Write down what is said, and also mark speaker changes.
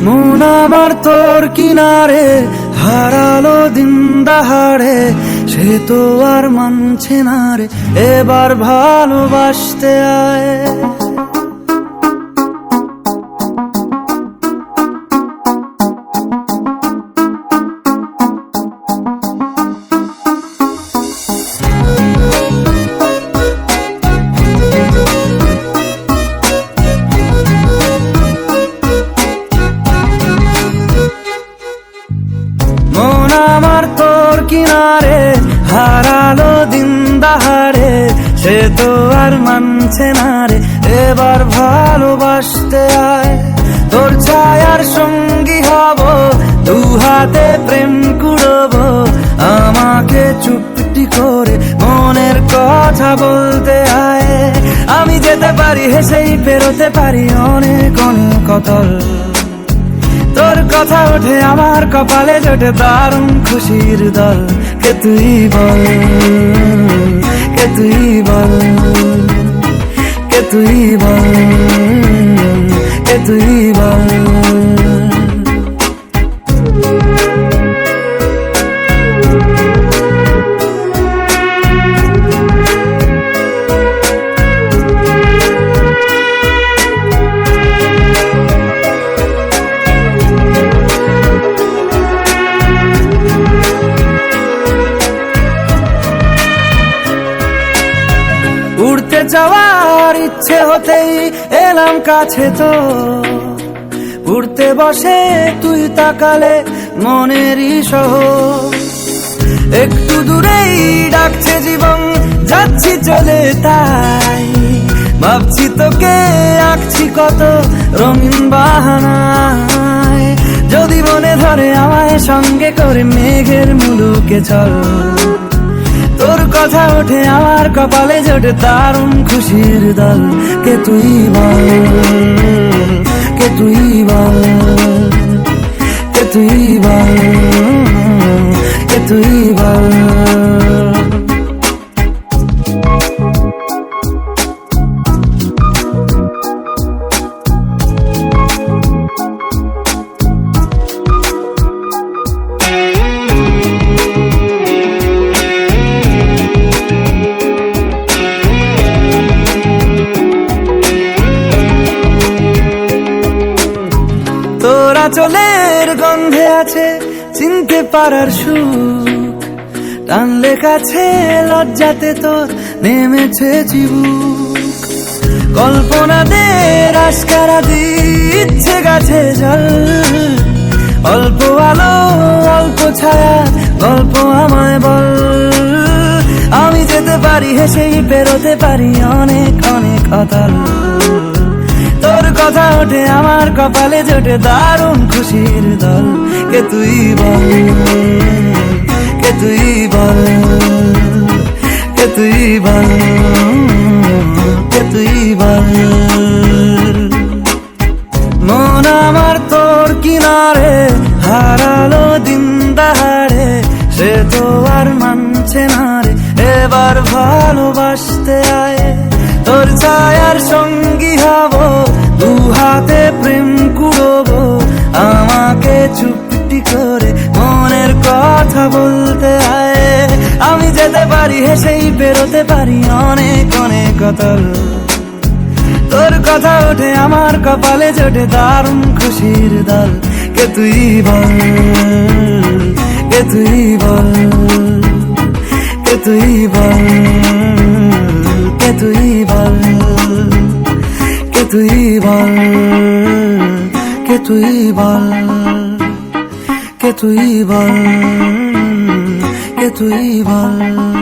Speaker 1: মন আমার তোর কিনারে হারালো দিন দাহাড়ে, সে তো আর মানছে না রে এবার ভালোবাসতে আয়। মন আমার তোর কিনারে হারালো দিন দাহাড়ে, সে তো আর মানছে না রে এবার ভালোবাসতে আয়। তোর ছায়ার সঙ্গী হব, দু হাতে প্রেম কুড়বো, আমাকে চুপটি করে মনের কথা বলতে আয়। আমি যেতে পারি হেসেই পেরোতে পারি অনেক অনেক অতল, তোর কথা ওঠে আমার কপালে জোটে দারুণ খুশির দল। কে তুই বল, কে তুই বল, কে তুই বল, কে তুই বল। উড়তে যাওয়ার ইচ্ছে হতেই এলাম কাছে তো, উড়তে বসে তুই তাকালে মনেরই শহর। একটু দূরেই ডাকছে জীবন, যাচ্ছি চলে তাই ভাবছি তোকে আঁকছি কত রঙিন বাহানায়। যদি মনে ধরে আমায় সঙ্গে করে মেঘের মুলুকে চল, তোর কথা ওঠে আমার কপালে জোটে দারুণ খুশির দল। কে তুই বল, কে তুই বল, কে তুই বল, কে তুই বল। তোরা চলের গন্ধে আছে চিনতে পারার সুখ, টানলে কাছে লজ্জাতে তোর নেমেছে চিবুক। কল্পনাদের আস্কারা দিচ্ছে গাছে জল, অল্প আলো অল্প ছায়া গল্প আমায় বল। আমি যেতে পারি হেসেই পেরোতে পারি অনেক অনেক অতল, তোর কথা ওঠে আমার কপালে জোটে দারুণ খুশির দল। কে তুই বল, কে তুই বল, কে তুই বল, কে তুই বল। মন আমার তোর কিনারে হারালো দিন দাহাড়ে, সে তো আর মানছে না রে এবার ভালোবাসতে আয়। তোর ছায়ার সঙ্গী হব, দু হাতে প্রেম কুড়বো, আমাকে চুপটি করে মনের কথা বলতে আয়। আমি যেতে পারি হেসেই পেরোতে পারি অনেক অনেক অতল, তোর কথা ওঠে আমার কপালে জোটে দারুণ খুশির দল। কে তুই বল, কে তুই বল, কে তুই বল, কে তুই বল, কে তুই বল, কে তুই বল, কে তুই বল, কে তুই বল।